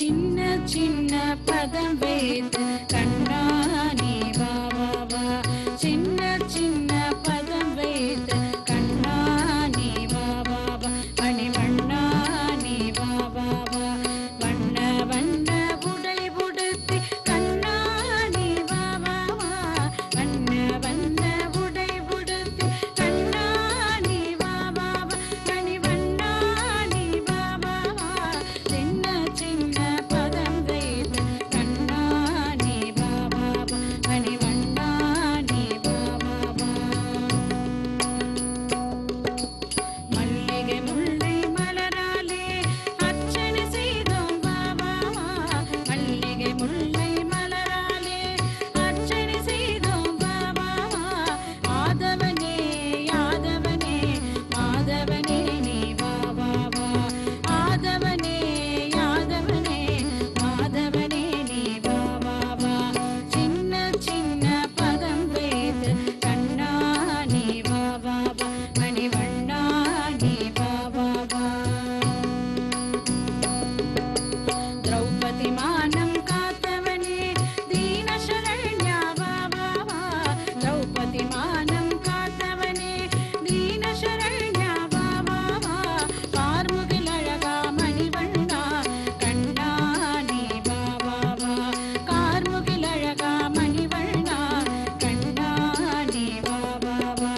சின்ன சின்ன பதம் வைத்து கண்ணா நீ வா வா வா. சின்ன சின்ன பதம் வைத்து கண்ணா நீ வா வா வா. மணிவண்ணா நீ வா வா வா. வண்ண வண்ண உடை உடுத்தி கண்ணா நீ வா வா வா. வண்ண வண்ண உடை உடுத்தி கண்ணா நீ வா வா வா. மணிவண்ணா நீ வா வா வா. சின்ன சின்ன பதம் வைத்து கண்ணா நீ வா வா வா. மணிவண்ணா நீ வா வா வா. மல்லிகை முல்லை மலராலே அர்ச்சனை செய்தோம் வா வா வா. மல்லிகை முல்லை மலராலே அர்ச்சனை செய்தோம் வா வா வா. ஆதவனே யாதவனே மாதவனே நீ வா வா வா. ஆதவனே யாதவனே மாதவனே நீ வா வா வா. சின்ன சின்ன பதம் வைத்து கண்ணா நீ வா வா வா. மணிவண்ணா நீ வா வா வா. திரௌபதி மானம் காத்தவனே தீனசரண்யா வா வா வா. திரௌபதி மானம் காத்தவனே தீனசரண்யா வா வா வா. கார்முகில் அழகா மணிவண்ணா கண்ணா நீ வா வா வா. கார்முகில் அழகா மணிவண்ணா கண்ணா நீ வா வா வா.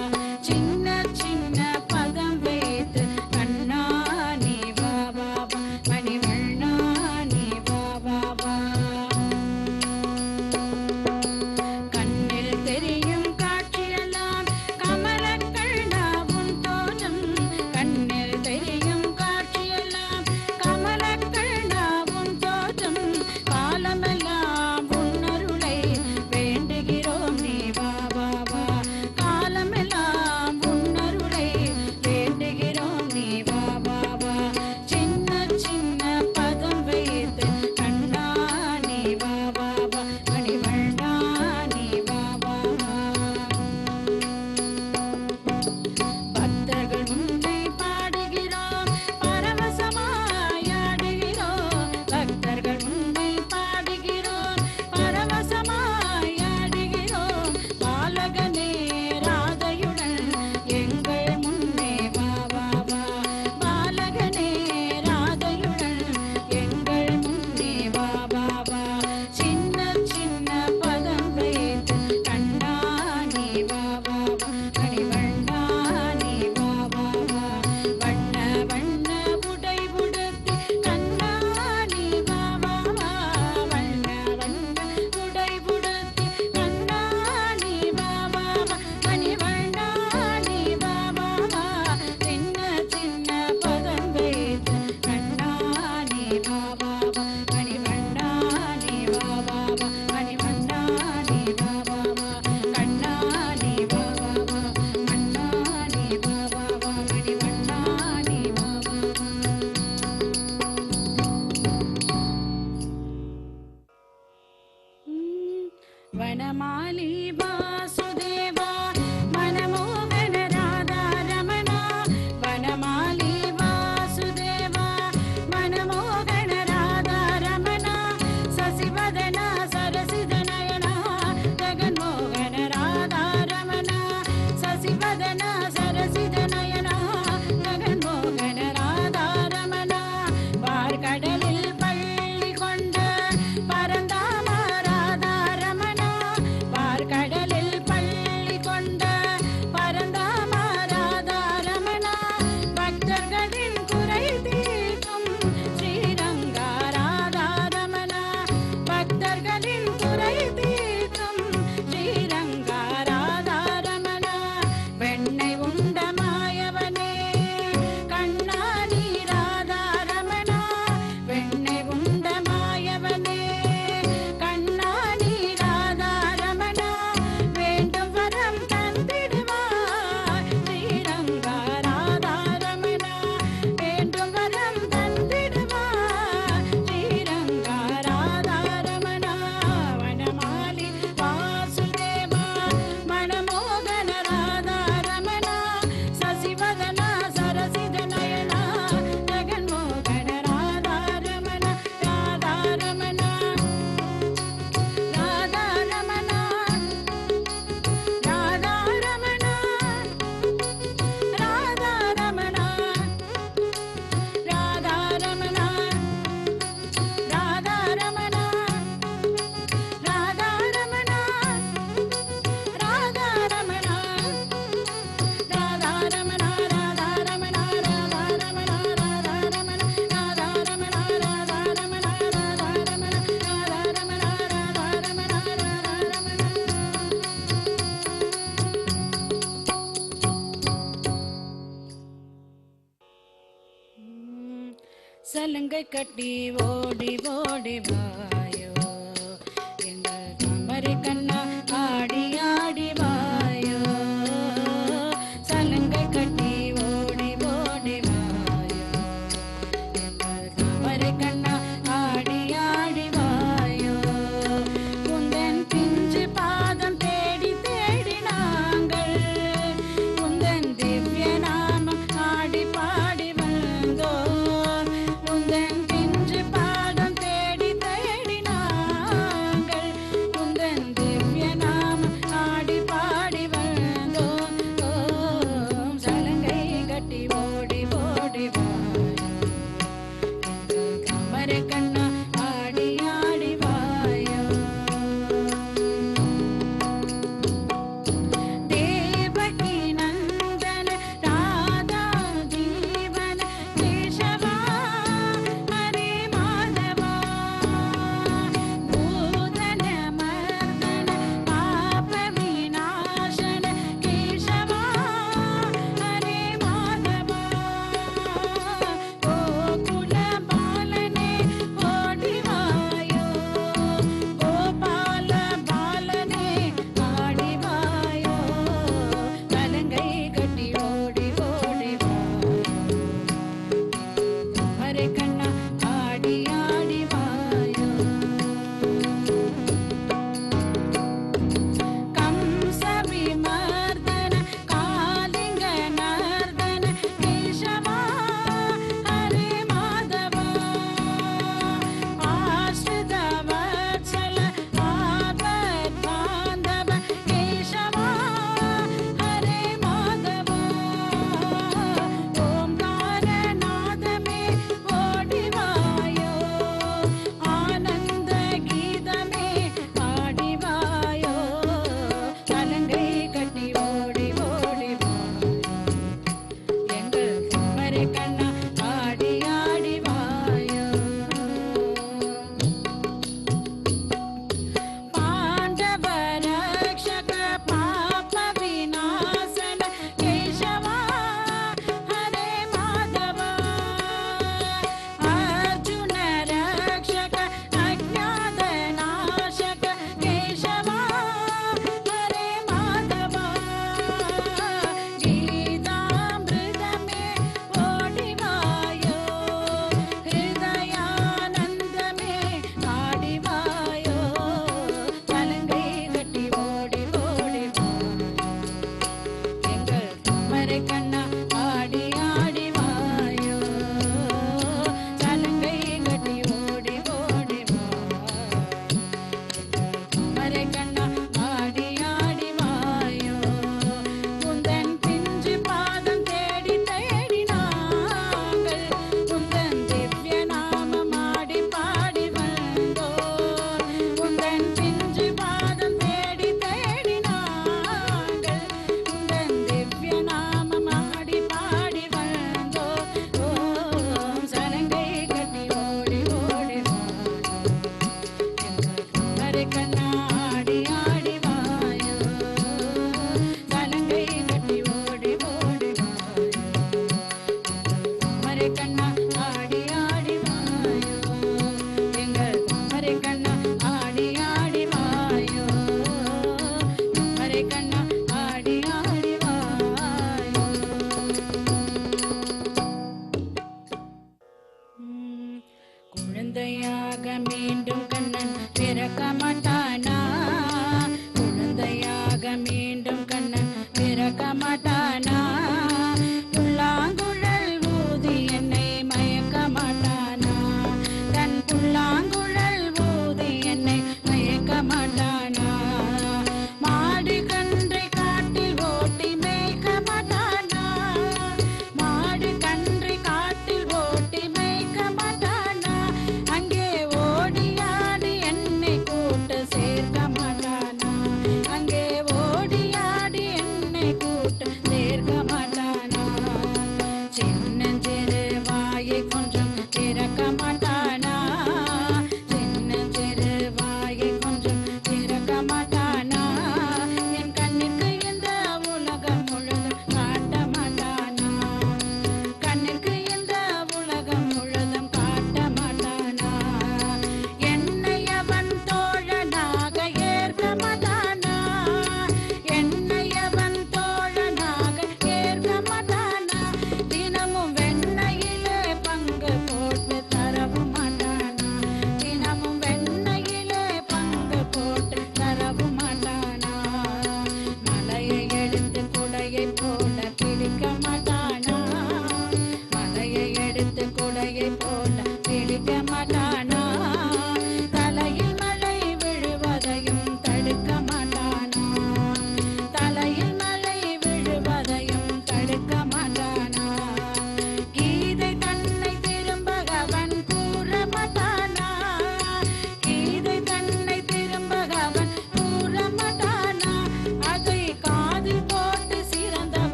சின்ன சின்ன பதம் வைத்து கண்ணா நீ வா வா வா. மணிவண்ணா நீ வா வா வா. கண்ணில் தெரியும் காட்சியெல்லாம் கமலக்கண்ணா உன் தோற்றம். கண்ணில் தெரியும் காட்சியெல்லாம் கமலக்கண்ணா உன் தோற்றம். காலமெல்லாம் உன் அருளை வேண்டுகிறோம் நீ வா வா வா. காலமெல்லாம் உன் அருளை வேண்டுகிறோம் நீ வா வா வா. சின்ன சின்ன பதம் வைத்து கண்ணா நீ வா வா வா. மணிவண்ணா நீ வா வா வா. பக்தர்கள் உன்னை பாடுகிறோம் பரவசமாய் ஆடுகிறோம். பக்தர்கள் உன்னை பாடுகிறோம் பரவசமாய் ஆடுகிறோம். பாலகனே ராதையுடன் எங்கள் முன்னே வா வா வா. பாலகனே ராதையுடன் எங்கள் முன்னே வா வா வா. சின்ன சின்ன பதம் வைத்து கண்ணா நீ வா வா வா. மணிவண்ணா நீ வா வா வா. வண்ண வண்ண உடை உடுத்தி கண்ணா நீ வா வா வா. வண்ண வண்ண உடை உடுத்தி கண்ணா நீ வா வா வா. மணிவண்ணா நீ வா வா வா. சின்ன சின்ன பதம் வைத்து கண்ணா நீ வா வா வா. மணிவண்ணா நீ வா வா வா. மணிவண்ணா நீ வா வா வா. கண்ணா நீ வா வா வா. கண்ணா நீ வா வா வா. மணிவண்ணா நீ வா வா வா. வனமாலி வாசுதேவா மனமோகன ராதா ரமணா. வனமாலி வாசுதேவா மனமோகன ராதா ரமணா. சசிவதன சரசித நயனா ஜெகன்மோகன ராதா ரமணா. சசிவதன சரசித நயனா ஜெகன்மோகன ராதா ரமணா. பார்க்கடலில் பள்ளி கொண்ட பரந்தாம ராதா ரமணா. பார்க்கடலில் பள்ளி சலங்கை கட்டி ஓடி ஓடி வாயோ எங்கள் தாமரை கண்ணா